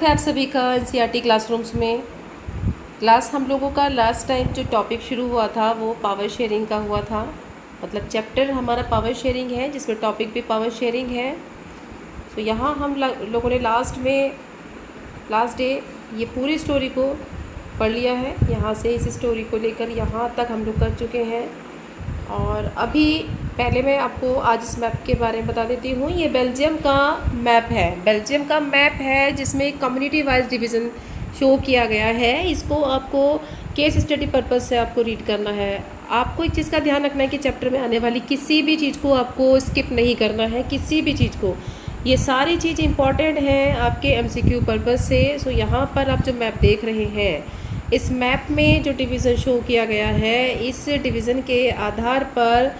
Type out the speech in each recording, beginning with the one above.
है आप सभी का एनसीईआरटी क्लासरूम्स में। क्लास हम लोगों का लास्ट टाइम जो टॉपिक शुरू हुआ था वो पावर शेयरिंग का हुआ था। मतलब चैप्टर हमारा पावर शेयरिंग है जिसमें टॉपिक भी पावर शेयरिंग है। तो यहाँ हम लोगों ने लास्ट डे ये पूरी स्टोरी को पढ़ लिया है। यहाँ से इस स्टोरी को लेकर यहाँ तक हम लोग कर चुके हैं। और अभी पहले मैं आपको आज इस मैप के बारे में बता देती हूँ। ये बेल्जियम का मैप है जिसमें कम्युनिटी वाइज डिवीज़न शो किया गया है। इसको आपको केस स्टडी पर्पज़ से आपको रीड करना है। आपको एक चीज़ का ध्यान रखना है कि चैप्टर में आने वाली किसी भी चीज़ को आपको स्किप नहीं करना है, किसी भी चीज़ को। ये सारी चीज़ इंपॉर्टेंट हैं आपके एमसीक्यू पर्पज़ से। सो यहाँ पर आप जो मैप देख रहे हैं, इस मैप में जो डिवीज़न शो किया गया है, इस डिवीज़न के आधार पर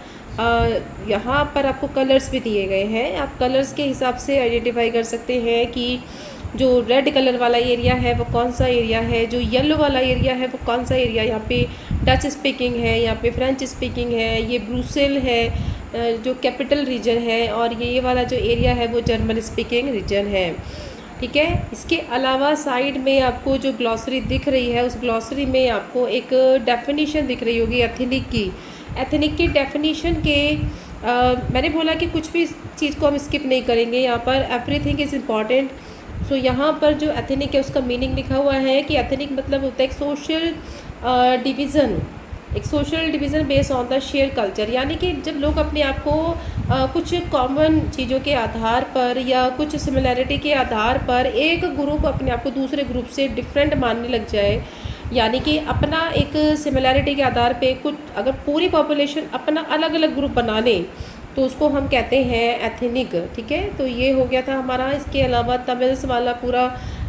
यहाँ पर आपको कलर्स भी दिए गए हैं। आप कलर्स के हिसाब से आइडेंटिफाई कर सकते हैं कि जो रेड कलर वाला एरिया है वो कौन सा एरिया है, जो येलो वाला एरिया है वो कौन सा एरिया। यहाँ पे डच स्पीकिंग है, यहाँ पे फ्रेंच स्पीकिंग है, ये ब्रुसेल है जो कैपिटल रीजन है, और ये वाला जो एरिया है वो जर्मन स्पीकिंग रीजन है। ठीक है। इसके अलावा साइड में आपको जो ग्लॉसरी दिख रही है, उस ग्लॉसरी में आपको एक डेफिनेशन दिख रही होगी एथनिक की डेफिनेशन के मैंने बोला कि कुछ भी चीज़ को हम स्किप नहीं करेंगे। यहाँ पर एवरीथिंग इज़ इम्पॉर्टेंट। सो यहाँ पर जो एथनिक है उसका मीनिंग लिखा हुआ है कि एथनिक मतलब होता है एक social division based on the share culture. यानी कि जब लोग अपने आप को कुछ कॉमन चीज़ों के आधार पर या कुछ सिमिलैरिटी के आधार पर एक ग्रुप अपने आप को दूसरे ग्रुप से डिफरेंट मानने लग जाए, यानी कि अपना एक सिमिलैरिटी के आधार पे कुछ अगर पूरी पॉपुलेशन अपना अलग अलग ग्रुप बना ले तो उसको हम कहते हैं एथनिक। ठीक है। तो ये हो गया था हमारा। इसके अलावा तमिल्स वाला पूरा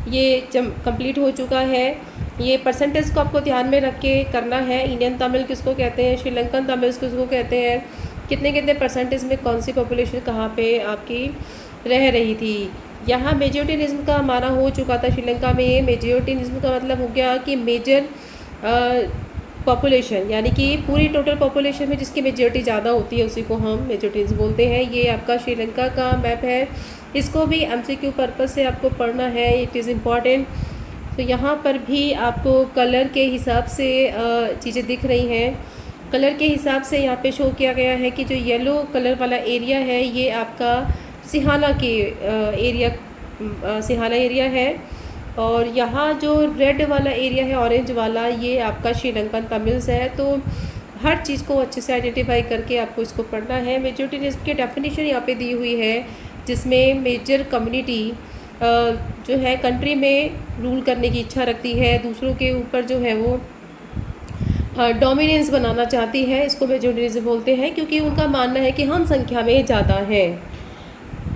ये कंप्लीट हो चुका है। ये परसेंटेज को आपको ध्यान में रख के करना है। इंडियन तमिल किसको कहते हैं, श्रीलंकन तमिल किसको कहते हैं, कितने परसेंटेज में कौन सी पॉपुलेशन कहाँ पे आपकी रह रही थी। यहाँ मेजोरिटिनिज्म का हमारा हो चुका था श्रीलंका में। मेजोरिटिनिज्म का मतलब हो गया कि मेजर पॉपुलेशन, यानी कि पूरी टोटल पॉपुलेशन में जिसकी मेजोरिटी ज़्यादा होती है उसी को हम मेजोरिटिनिज्म बोलते हैं। ये आपका श्रीलंका का मैप है। इसको भी एमसीक्यू पर्पस से आपको पढ़ना है, इट इज़ इम्पॉर्टेंट। तो यहाँ पर भी आपको कलर के हिसाब से चीज़ें दिख रही हैं। कलर के हिसाब से यहाँ पे शो किया गया है कि जो येलो कलर वाला एरिया है ये आपका सिहाना एरिया है, और यहाँ जो रेड वाला एरिया है ऑरेंज वाला ये आपका श्रीलंकन तमिल्स है। तो हर चीज़ को अच्छे से आइडेंटिफाई करके आपको इसको पढ़ना है। मेजोरिटिनिज्म की डेफिनेशन यहाँ पे दी हुई है जिसमें मेजर कम्युनिटी जो है कंट्री में रूल करने की इच्छा रखती है, दूसरों के ऊपर जो है वो डोमिनेंस बनाना चाहती है। इसको मेजोरिटिनिज्म बोलते हैं क्योंकि उनका मानना है कि हम संख्या में ज़्यादा हैं।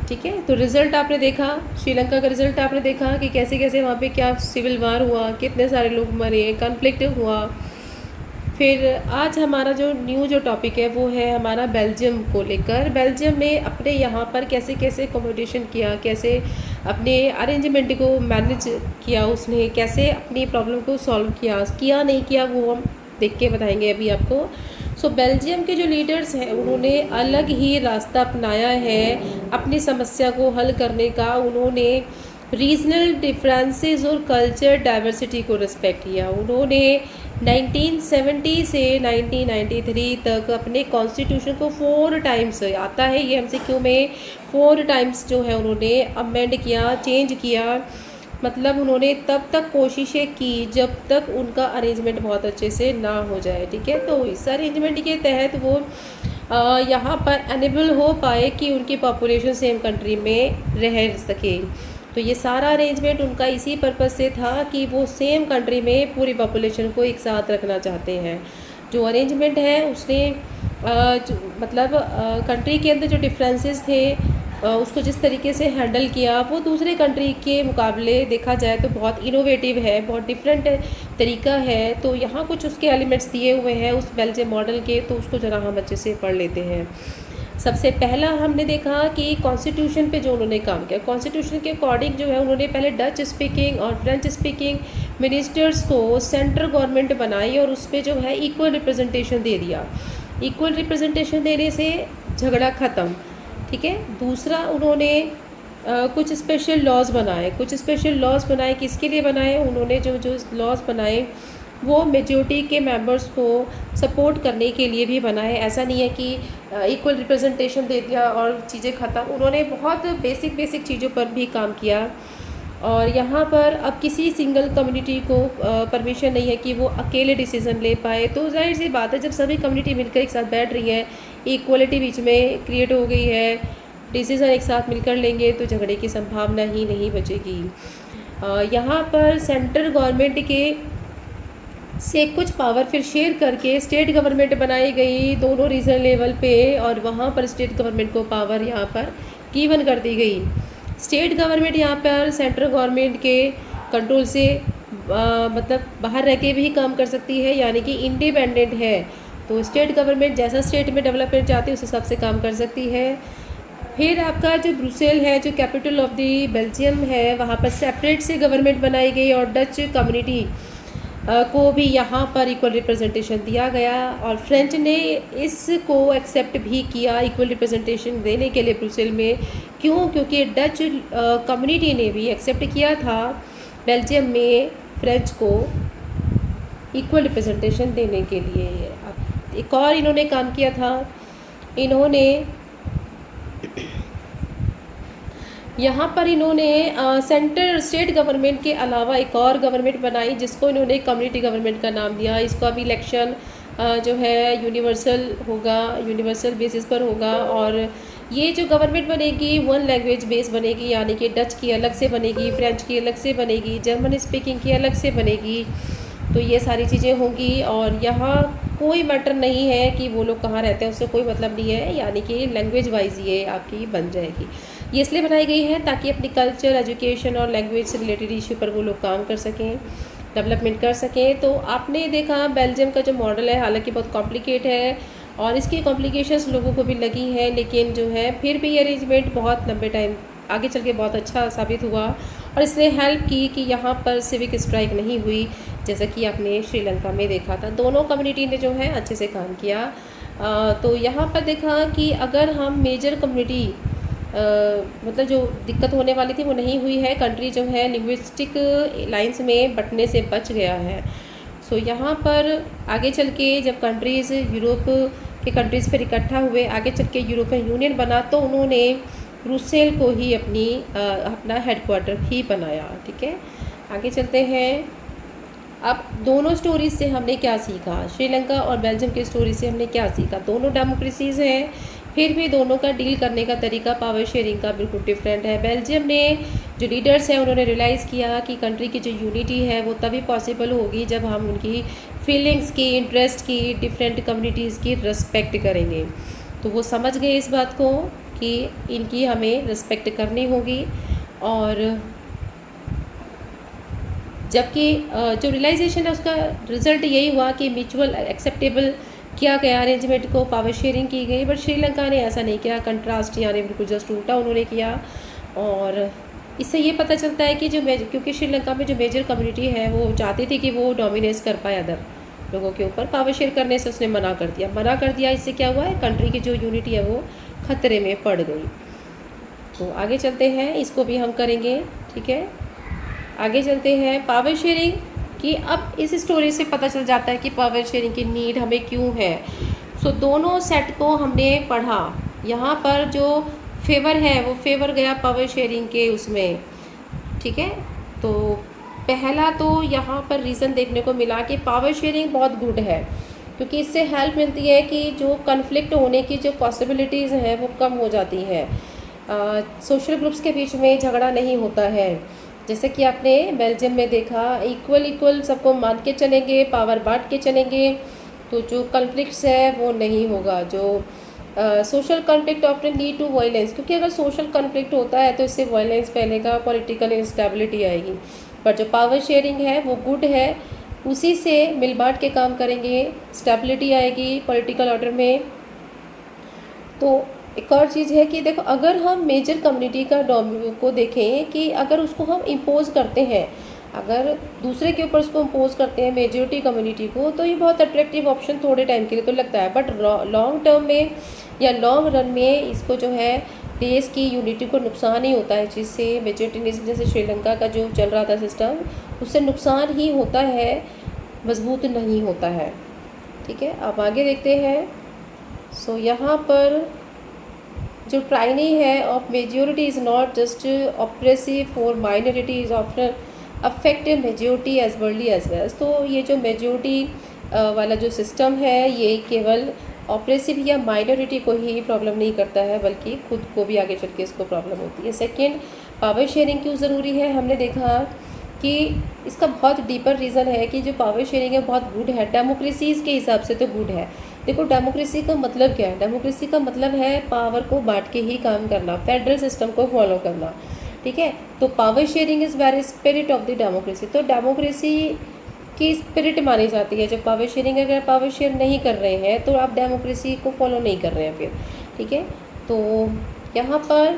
ठीक है। तो रिज़ल्ट आपने देखा, श्रीलंका का रिज़ल्ट आपने देखा कि कैसे कैसे वहाँ पे क्या सिविल वार हुआ, कितने सारे लोग मरे, कॉन्फ्लिक्ट हुआ। फिर आज हमारा जो टॉपिक है वो है हमारा बेल्जियम को लेकर। बेल्जियम ने अपने यहाँ पर कैसे कैसे अकोमोडेशन किया, कैसे अपने अरेंजमेंट को मैनेज किया, उसने कैसे अपनी प्रॉब्लम को सॉल्व किया नहीं किया वो हम देख के बताएंगे अभी आपको। सो बेल्जियम के जो लीडर्स हैं उन्होंने अलग ही रास्ता अपनाया है अपनी समस्या को हल करने का। उन्होंने रीजनल डिफरेंसेस और कल्चर डाइवर्सिटी को रिस्पेक्ट किया। उन्होंने 1970 से 1993 तक अपने कॉन्स्टिट्यूशन को 4 टाइम्स आता है ये एमसीक्यू में, 4 टाइम्स जो है उन्होंने अमेंड किया, चेंज किया। मतलब उन्होंने तब तक कोशिशें की जब तक उनका अरेंजमेंट बहुत अच्छे से ना हो जाए। ठीक है। तो इस अरेंजमेंट के तहत वो यहाँ पर एनेबल हो पाए कि उनकी पॉपुलेशन सेम कंट्री में रह सके। तो ये सारा अरेंजमेंट उनका इसी पर्पज़ से था कि वो सेम कंट्री में पूरी पॉपुलेशन को एक साथ रखना चाहते हैं। जो अरेंजमेंट है उसने मतलब कंट्री के अंदर जो डिफरेंसेस थे उसको जिस तरीके से हैंडल किया वो दूसरे कंट्री के मुकाबले देखा जाए तो बहुत इनोवेटिव है, बहुत डिफरेंट तरीका है। तो यहाँ कुछ उसके एलिमेंट्स दिए हुए हैं उस बेल्जियम मॉडल के, तो उसको ज़रा हम अच्छे से पढ़ लेते हैं। सबसे पहला हमने देखा कि कॉन्स्टिट्यूशन पे जो उन्होंने काम किया, कॉन्स्टिट्यूशन के अकॉर्डिंग जो है उन्होंने पहले डच स्पीकिंग और फ्रेंच स्पीकिंग मिनिस्टर्स को सेंट्रल गवर्नमेंट बनाई और उस पर जो है इक्वल रिप्रेजेंटेशन दे दिया। इक्वल रिप्रेजेंटेशन देने से झगड़ा ख़त्म। ठीक है। दूसरा उन्होंने कुछ स्पेशल लॉज बनाए। कुछ स्पेशल लॉज बनाए किसके लिए बनाए? उन्होंने जो जो लॉज बनाए वो मेजॉरिटी के मेंबर्स को सपोर्ट करने के लिए भी बनाए। ऐसा नहीं है कि इक्वल रिप्रेजेंटेशन दे दिया और चीज़ें ख़त्म। उन्होंने बहुत बेसिक बेसिक चीज़ों पर भी काम किया। और यहाँ पर अब किसी सिंगल कम्युनिटी को परमिशन नहीं है कि वो अकेले डिसीज़न ले पाए। तो जाहिर सी बात है, जब सभी कम्युनिटी मिलकर एक साथ बैठ रही है, इक्वलिटी बीच में क्रिएट हो गई है, डिसीज़न एक साथ मिलकर लेंगे तो झगड़े की संभावना ही नहीं बचेगी। यहाँ पर सेंट्रल गवर्नमेंट के से कुछ पावर फिर शेयर करके स्टेट गवर्नमेंट बनाई गई दोनों रीजनल लेवल पे, और वहाँ पर स्टेट गवर्नमेंट को पावर यहाँ पर गिवन कर दी गई। स्टेट गवर्नमेंट यहाँ पर सेंट्रल गवर्नमेंट के कंट्रोल से मतलब बाहर रह के भी काम कर सकती है, यानी कि इंडिपेंडेंट है। तो स्टेट गवर्नमेंट जैसा स्टेट में डेवलपमेंट चाहती है उस हिसाब से काम कर सकती है। फिर आपका जो ब्रुसेल है, जो कैपिटल ऑफ द बेल्जियम है, वहाँ पर सेपरेट से गवर्नमेंट बनाई गई और डच कम्युनिटी को भी यहाँ पर इक्वल रिप्रेजेंटेशन दिया गया। और फ्रेंच ने इसको एक्सेप्ट भी किया इक्वल रिप्रेजेंटेशन देने के लिए ब्रुसेल में। क्यों? क्योंकि डच कम्युनिटी ने भी एक्सेप्ट किया था बेल्जियम में फ्रेंच को इक्वल रिप्रेजेंटेशन देने के लिए। एक और इन्होंने काम किया था, इन्होंने यहाँ पर इन्होंने सेंट्रल स्टेट गवर्नमेंट के अलावा एक और गवर्नमेंट बनाई जिसको इन्होंने कम्युनिटी गवर्नमेंट का नाम दिया। इसको अभी इलेक्शन जो है यूनिवर्सल होगा, यूनिवर्सल बेसिस पर होगा। और ये जो गवर्नमेंट बनेगी वन लैंग्वेज बेस बनेगी, यानी कि डच की अलग से बनेगी, फ्रेंच की अलग से बनेगी, जर्मन स्पीकिंग की अलग से बनेगी। तो ये सारी चीज़ें होंगी। और यहाँ कोई मैटर नहीं है कि वो लोग कहाँ रहते हैं, उससे कोई मतलब नहीं है, यानी कि लैंग्वेज वाइज ये आपकी बन जाएगी। ये इसलिए बनाई गई है ताकि अपनी कल्चर, एजुकेशन और लैंग्वेज से रिलेटेड इशू पर वो लोग काम कर सकें, डेवलपमेंट कर सकें। तो आपने देखा बेल्जियम का जो मॉडल है हालांकि बहुत कॉम्प्लिकेट है और इसकी कॉम्प्लिकेशंस लोगों को भी लगी हैं, लेकिन जो है फिर भी ये अरेंजमेंट बहुत लंबे टाइम आगे चल के बहुत अच्छा साबित हुआ और इसने हेल्प की कि यहाँ पर सिविक स्ट्राइक नहीं हुई, जैसा कि आपने श्रीलंका में देखा था। दोनों कम्युनिटी ने जो है अच्छे से काम किया। तो यहाँ पर देखा कि अगर हम मेजर कम्युनिटी मतलब जो दिक्कत होने वाली थी वो नहीं हुई है। कंट्री जो है लिंग्विस्टिक लाइंस में बंटने से बच गया है। सो यहाँ पर आगे चल के जब कंट्रीज़ यूरोप के कंट्रीज़ फिर इकट्ठा हुए, आगे चल के यूरोपियन यूनियन बना, तो उन्होंने ब्रुसेल को ही अपना हेडक्वार्टर ही बनाया। ठीक है, आगे चलते हैं। अब दोनों स्टोरीज से हमने क्या सीखा, श्रीलंका और बेल्जियम की स्टोरी से हमने क्या सीखा? दोनों डेमोक्रेसीज़ हैं, फिर भी दोनों का डील करने का तरीका, पावर शेयरिंग का बिल्कुल डिफरेंट है। बेल्जियम ने जो लीडर्स हैं उन्होंने रियलाइज़ किया कि कंट्री की जो यूनिटी है वो तभी पॉसिबल होगी जब हम उनकी फीलिंग्स की, इंटरेस्ट की, डिफरेंट कम्युनिटीज़ की रिस्पेक्ट करेंगे। तो वो समझ गए इस बात को कि इनकी हमें रिस्पेक्ट करनी होगी। और जबकि जो रियलाइजेशन है उसका रिज़ल्ट यही हुआ कि म्यूचुअल एक्सेप्टेबल किया गया अरेंजमेंट को, पावर शेयरिंग की गई। बट श्रीलंका ने ऐसा नहीं किया, कंट्रास्ट यानी बिल्कुल जस्ट उल्टा उन्होंने किया। और इससे ये पता चलता है कि क्योंकि श्रीलंका में जो मेजर कम्युनिटी है वो चाहती थी कि वो डोमिनेट कर पाए अदर लोगों के ऊपर, पावर शेयर करने से उसने मना कर दिया। इससे क्या हुआ है, कंट्री की जो यूनिटी है वो खतरे में पड़ गई। तो आगे चलते हैं, इसको भी हम करेंगे। ठीक है, आगे चलते हैं। पावर शेयरिंग कि अब इस स्टोरी से पता चल जाता है कि पावर शेयरिंग की नीड हमें क्यों है। सो दोनों सेट को हमने पढ़ा। यहाँ पर जो फेवर है वो फेवर गया पावर शेयरिंग के उसमें। ठीक है, तो पहला तो यहाँ पर रीज़न देखने को मिला कि पावर शेयरिंग बहुत गुड है, क्योंकि इससे हेल्प मिलती है कि जो कन्फ्लिक्ट होने की जो पॉसिबिलिटीज़ हैं वो कम हो जाती हैं। सोशल ग्रुप्स के बीच में झगड़ा नहीं होता है, जैसे कि आपने बेल्जियम में देखा। इक्वल सबको मान के चलेंगे, पावर बांट के चलेंगे, तो जो कन्फ्लिक्ट्स है वो नहीं होगा। जो social conflict often lead to violence, क्योंकि अगर सोशल कॉन्फ्लिक्ट होता है तो इससे वायलेंस फैलेगा, पॉलिटिकल इंस्टेबिलिटी आएगी। पर जो पावर शेयरिंग है वो गुड है, उसी से मिल बांट के काम करेंगे, स्टेबिलिटी आएगी पॉलिटिकल ऑर्डर में। तो एक और चीज़ है कि देखो, अगर हम मेजर कम्युनिटी का को देखें कि अगर उसको हम इम्पोज करते हैं, अगर दूसरे के ऊपर उसको इम्पोज करते हैं मेजॉरिटी कम्युनिटी को, तो ये बहुत अट्रैक्टिव ऑप्शन थोड़े टाइम के लिए तो लगता है, बट लॉन्ग टर्म में या लॉन्ग रन में इसको जो है देश की यूनिटी को नुकसान ही होता है, जिससे मेजोरिटीनिज्म जैसे श्रीलंका का जो चल रहा था सिस्टम, उससे नुकसान ही होता है, मजबूत नहीं होता है। ठीक है, अब आगे देखते हैं। सो यहाँ पर जो ट्राइनी है of majority is not just oppressive for minority is often affective majority as verily as well. तो ये जो मेजोरिटी वाला जो सिस्टम है ये केवल ऑपरेसिव या माइनॉरिटी को ही प्रॉब्लम नहीं करता है, बल्कि खुद को भी आगे चल के इसको प्रॉब्लम होती है। सेकंड, पावर शेयरिंग क्यों ज़रूरी है, हमने देखा कि इसका बहुत डीपर रीज़न है कि जो पावर शेयरिंग है बहुत गुड है, डेमोक्रेसीज़ के हिसाब से तो गुड है। देखो डेमोक्रेसी का मतलब क्या है, डेमोक्रेसी का मतलब है पावर को बांट के ही काम करना, फेडरल सिस्टम को फॉलो करना। ठीक है, तो power sharing is very spirit of the democracy. तो डेमोक्रेसी की स्पिरिट मानी जाती है जब पावर शेयरिंग, अगर पावर शेयर नहीं कर रहे हैं तो आप डेमोक्रेसी को फॉलो नहीं कर रहे हैं फिर। ठीक है, तो यहाँ पर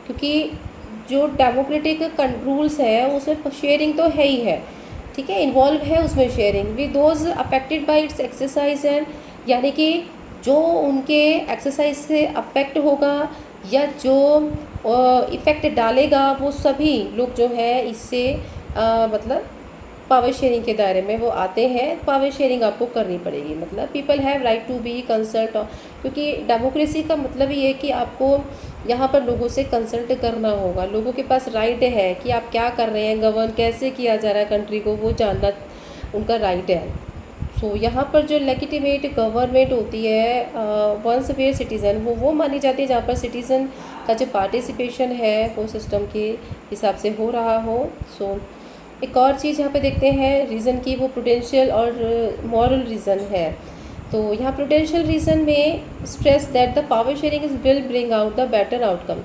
क्योंकि जो डेमोक्रेटिक रूल्स है उसमें शेयरिंग तो है ही है। ठीक है, इन्वॉल्व है उसमें sharing with those affected by it's exercise and, यानी कि जो उनके एक्सरसाइज से अफेक्ट होगा या जो इफ़ेक्ट डालेगा वो सभी लोग जो है इससे मतलब पावर शेयरिंग के दायरे में वो आते हैं। पावर शेयरिंग आपको करनी पड़ेगी, मतलब people have right to be consult, क्योंकि डेमोक्रेसी का मतलब ये है कि आपको यहाँ पर लोगों से कंसल्ट करना होगा, लोगों के पास राइट है कि आप क्या कर रहे हैं, गवर्न कैसे किया जा रहा है कंट्री को, वो जानना उनका राइट है। सो यहाँ पर जो लेजिटिमेट गवर्नमेंट होती है वंस वेयर सिटीज़न, वो मानी जाती है जहाँ पर सिटीज़न का जो पार्टिसिपेशन है वो सिस्टम के हिसाब से हो रहा हो। सो एक और चीज़ यहाँ पे देखते हैं रीज़न की, वो प्रूडेंशियल और मॉरल रीज़न है। तो यहाँ प्रूडेंशियल रीज़न में stress that the power sharing is will bring out the better outcome.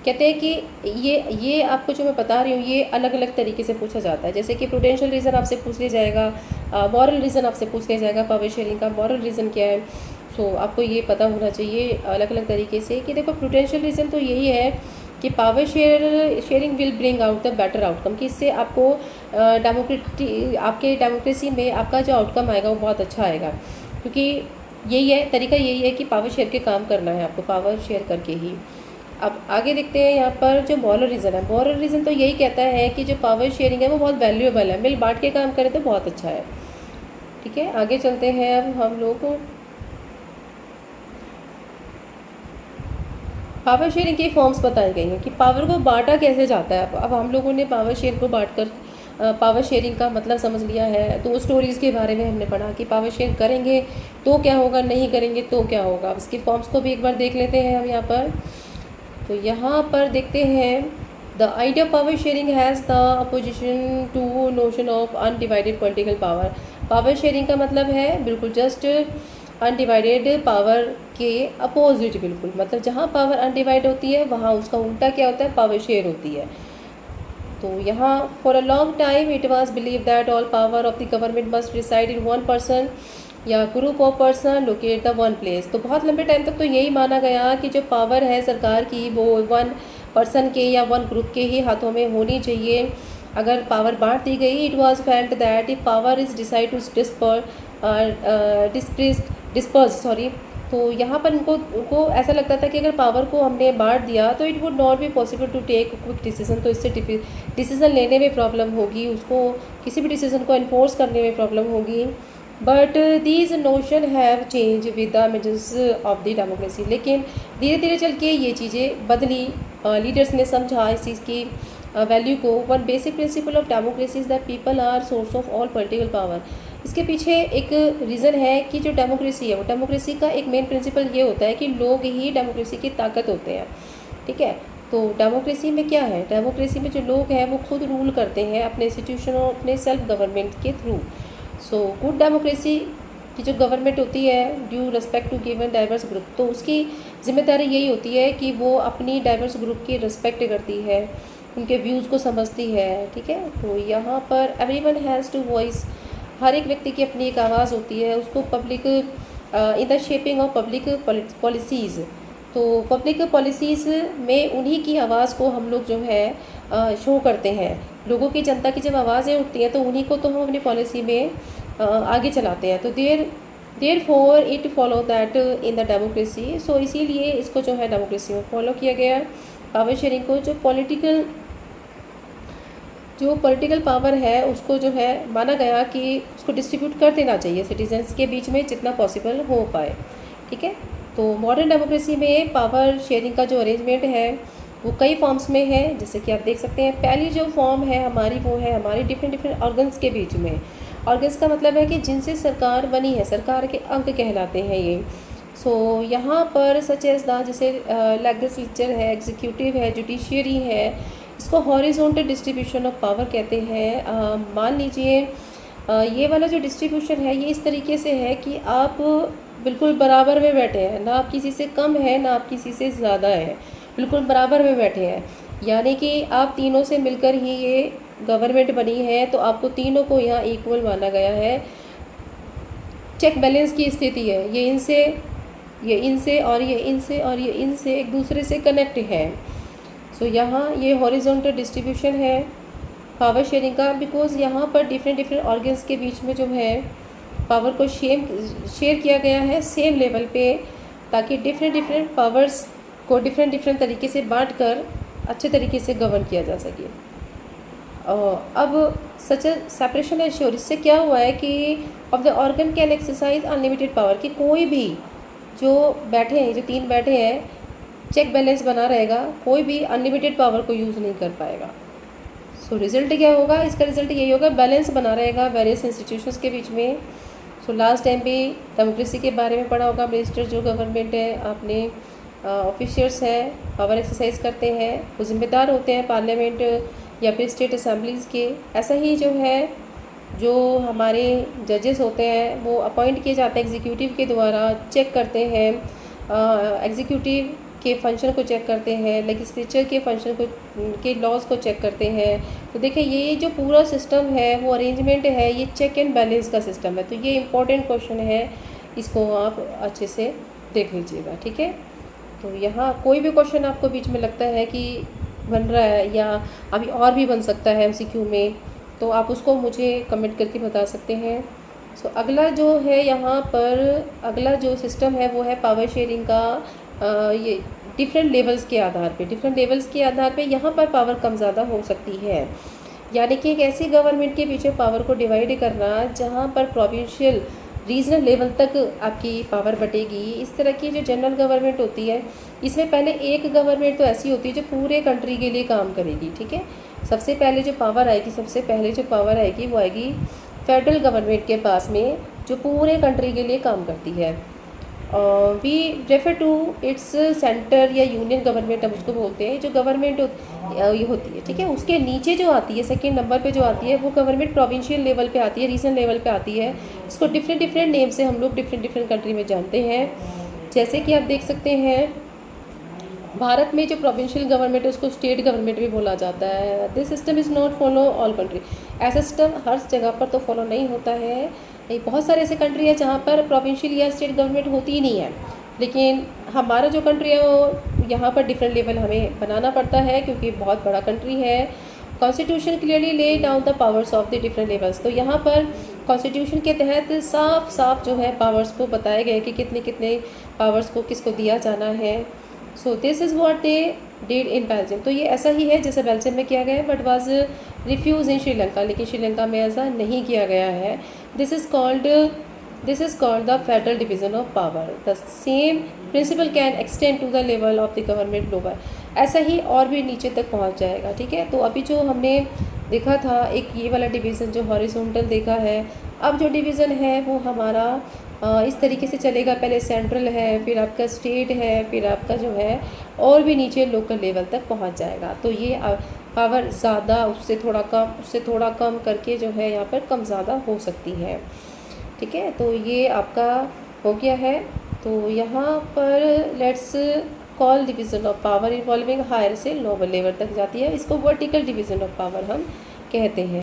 कहते हैं कि ये आपको जो मैं बता रही हूँ ये अलग अलग तरीके से पूछा जाता है। जैसे कि प्रूडेंशियल रीज़न आपसे पूछ लिया जाएगा, मॉरल रीज़न आपसे पूछ लिया जाएगा, पावर शेयरिंग का मॉरल रीज़न क्या है। सो आपको ये पता होना चाहिए अलग अलग तरीके से कि देखो प्रूडेंशियल रीज़न तो यही है कि power sharing will bring out the better outcome, कि इससे आपको आपके डेमोक्रेसी में आपका जो आउटकम आएगा वो बहुत अच्छा आएगा, क्योंकि यही है तरीका, यही है कि पावर शेयर के काम करना है आपको, पावर शेयर करके ही। अब आगे देखते हैं यहाँ पर जो मॉरल रीज़न है। मॉरल रीज़न तो यही कहता है कि जो पावर शेयरिंग है वो बहुत वैल्यूएबल है, मिल बांट के काम करें तो बहुत अच्छा है। ठीक है, आगे चलते हैं। अब हम लोग पावर शेयरिंग की फॉर्म्स बताई गई हैं कि पावर को बांटा कैसे जाता है। अब हम लोगों ने पावर शेयर को बांटकर पावर शेयरिंग का मतलब समझ लिया है। दो स्टोरीज़ के बारे में हमने पढ़ा कि पावर शेयर करेंगे तो क्या होगा, नहीं करेंगे तो क्या होगा। अब इसकी फॉर्म्स को भी एक बार देख लेते हैं हम यहाँ पर। तो यहाँ पर देखते हैं the idea of power sharing has the opposition to notion of undivided political power. Power sharing का मतलब है बिल्कुल जस्ट अनडिवाइडेड पावर के अपोजिट, बिल्कुल मतलब जहाँ पावर अनडिवाइड होती है वहाँ उसका उल्टा क्या होता है, पावर शेयर होती है। तो यहाँ for a long time it was believe that all power of the government must reside in one person या group of person locate the one place. तो बहुत लंबे टाइम तक तो यही माना गया कि जो पावर है सरकार की वो वन पर्सन के या वन ग्रुप के ही हाथों में होनी चाहिए। अगर पावर बांट दी गई, it was felt that if power is decide to disperse sorry, तो यहाँ पर उनको ऐसा लगता था कि अगर पावर को हमने बांट दिया तो it would not be possible to take quick decision. तो इससे डिसीजन लेने में प्रॉब्लम होगी, उसको किसी भी डिसीजन को इन्फोर्स करने में प्रॉब्लम होगी। But these notion have change with the images of the democracy. लेकिन धीरे धीरे चल के ये चीज़ें बदली, लीडर्स ने समझा इस चीज़ की वैल्यू को। One basic principle of democracy is that people are source of all political power. इसके पीछे एक रीज़न है कि जो डेमोक्रेसी है वो डेमोक्रेसी का एक मेन प्रिंसिपल ये होता है कि लोग ही डेमोक्रेसी की ताकत होते हैं। ठीक है, तो डेमोक्रेसी में क्या है, डेमोक्रेसी में जो लोग हैं वो खुद रूल करते हैं अपने इंस्टीट्यूशन और अपने सेल्फ गवर्नमेंट के थ्रू। सो गुड डेमोक्रेसी की जो गवर्नमेंट होती है due respect to given diverse group, तो उसकी जिम्मेदारी यही होती है कि वो अपनी डाइवर्स ग्रुप की रिस्पेक्ट करती है, उनके व्यूज़ को समझती है। ठीक है, तो यहाँ पर एवरीवन हैज़ टू वॉइस, हर एक व्यक्ति की अपनी एक आवाज़ होती है, उसको public in the shaping of public policies. तो पब्लिक पॉलिसीज़ में उन्हीं की आवाज़ को हम लोग जो है शो करते हैं। लोगों की, जनता की जब आवाज़ें उठती हैं तो उन्हीं को तो हम अपनी पॉलिसी में आगे चलाते हैं। तो there therefore it follow that in the democracy, so इसीलिए इसको जो है डेमोक्रेसी में फॉलो किया गया पावर शेयरिंग को। जो पॉलिटिकल पावर है उसको जो है माना गया कि उसको डिस्ट्रीब्यूट कर देना चाहिए सिटीजन्स के बीच में जितना पॉसिबल हो पाए, ठीक है। तो मॉडर्न डेमोक्रेसी में पावर शेयरिंग का जो अरेंजमेंट है वो कई फॉर्म्स में है, जैसे कि आप देख सकते हैं। पहली जो फॉर्म है हमारी वो है हमारी डिफरेंट ऑर्गन्स के बीच में। ऑर्गन्स का मतलब है कि जिनसे सरकार बनी है, सरकार के अंग कहलाते हैं ये। सो यहाँ पर सच एज द जैसे लेजिस्लेचर है, एग्जीक्यूटिव है, जुडिशियरी है, इसको हॉरिजॉन्टल डिस्ट्रीब्यूशन ऑफ पावर कहते हैं। मान लीजिए ये वाला जो डिस्ट्रीब्यूशन है ये इस तरीके से है कि आप बिल्कुल बराबर में बैठे हैं, ना आप किसी से कम है ना आप किसी से ज़्यादा है, बिल्कुल बराबर में बैठे हैं। यानी कि आप तीनों से मिलकर ही ये गवर्नमेंट बनी है, तो आपको तीनों को यहाँ इक्वल माना गया है। चेक बैलेंस की स्थिति है, ये इनसे और ये इनसे और ये इनसे एक दूसरे से कनेक्ट है। सो यहाँ ये हॉरिजॉन्टल डिस्ट्रीब्यूशन है पावर शेयरिंग का, बिकॉज यहाँ पर डिफरेंट ऑर्गन्स के बीच में जो है पावर को शेयर किया गया है सेम लेवल पे, ताकि डिफरेंट पावर्स को डिफरेंट तरीके से बांटकर अच्छे तरीके से गवर्न किया जा सके। अब सच सेपरेशन एंड श्योर, इससे क्या हुआ है कि of the organ can exercise unlimited power, कि कोई भी जो बैठे हैं, जो तीन बैठे हैं, चेक बैलेंस बना रहेगा, कोई भी अनलिमिटेड पावर को यूज़ नहीं कर पाएगा। सो रिजल्ट क्या होगा, इसका रिजल्ट यही होगा, बैलेंस बना रहेगा वेरियस इंस्टीट्यूशंस के बीच में। सो लास्ट टाइम भी डेमोक्रेसी के बारे में पढ़ा होगा, मिनिस्टर जो गवर्नमेंट है आपने ऑफिशियल्स हैं, पावर एक्सरसाइज करते हैं, वो जिम्मेदार होते हैं पार्लियामेंट या फिर स्टेट असेंबलीज़ के। ऐसा ही जो है जो हमारे जजेस होते हैं वो अपॉइंट किए जाते हैं एग्जीक्यूटिव के द्वारा, चेक करते हैं एग्जीक्यूटिव के फंक्शन को चेक करते हैं, लेजिस्लेचर के फंक्शन को के लॉज को चेक करते हैं। तो देखिए ये जो पूरा सिस्टम है वो अरेंजमेंट है, ये चेक एंड बैलेंस का सिस्टम है। तो ये इंपॉर्टेंट क्वेश्चन है, इसको आप अच्छे से देख लीजिएगा, ठीक है। तो यहाँ कोई भी क्वेश्चन आपको बीच में लगता है कि बन रहा है या अभी और भी बन सकता है एमसीक्यू में, तो आप उसको मुझे कमेंट करके बता सकते हैं। सो अगला जो है यहाँ पर अगला जो सिस्टम है वो है पावर शेयरिंग का। ये डिफरेंट लेवल्स के आधार पे यहाँ पर पावर कम ज़्यादा हो सकती है। यानी कि एक ऐसी गवर्नमेंट के पीछे पावर को डिवाइड करना जहाँ पर प्रोविंशियल रीजनल लेवल तक आपकी पावर बटेगी। इस तरह की जो जनरल गवर्नमेंट होती है इसमें पहले एक गवर्नमेंट तो ऐसी होती है जो पूरे कंट्री के लिए काम करेगी, ठीक है। सबसे पहले जो पावर आएगी वो आएगी फेडरल गवर्नमेंट के पास में, जो पूरे कंट्री के लिए काम करती है। We refer to its centre या यूनियन गवर्नमेंट, हम उसको बोलते हैं। जो गवर्नमेंट ये होती है, ठीक है, उसके नीचे जो आती है सेकंड नंबर पे जो आती है वो गवर्नमेंट प्रोविंशियल लेवल पे आती है, रीजनल लेवल पे आती है। इसको डिफरेंट नेम से हम लोग डिफरेंट कंट्री में जानते हैं। जैसे कि आप देख सकते हैं भारत में जो प्रोविंशियल गवर्नमेंट है उसको स्टेट गवर्नमेंट भी बोला जाता है। This system is not follow all country, ऐसा सिस्टम हर जगह पर तो फॉलो नहीं होता है। बहुत सारे ऐसे कंट्री है जहाँ पर प्रोविंशियल या स्टेट गवर्नमेंट होती ही नहीं है, लेकिन हमारा जो कंट्री है वो यहाँ पर डिफरेंट लेवल हमें बनाना पड़ता है क्योंकि बहुत बड़ा कंट्री है। Constitution clearly lay down the powers of the different levels, तो यहाँ पर कॉन्स्टिट्यूशन के तहत साफ जो है पावर्स को बताया गया है कि कितने पावर्स को किसको दिया जाना है। So this is what they did in Belgium, तो ये ऐसा ही है जैसे बेल्जियम में किया गया है, but was refused in Sri Lanka, लेकिन श्रीलंका में ऐसा नहीं किया गया है। This is called the federal division of power. The same principle can extend to the level of the government global, ऐसा ही और भी नीचे तक पहुंच जाएगा, ठीक है। तो अभी जो हमने देखा था एक ये वाला डिवीज़न जो हॉरिजॉन्टल देखा है, अब जो डिवीज़न है वो हमारा इस तरीके से चलेगा, पहले सेंट्रल है, फिर आपका स्टेट है, फिर आपका जो है और भी नीचे लोकल लेवल तक पहुंच जाएगा। तो ये पावर ज़्यादा उससे थोड़ा कम करके जो है यहाँ पर कम ज़्यादा हो सकती है, ठीक है। तो ये आपका हो गया है। तो यहाँ पर let's call division of power involving higher से लोअर लेवल तक जाती है, इसको वर्टिकल डिवीज़न ऑफ पावर हम कहते हैं।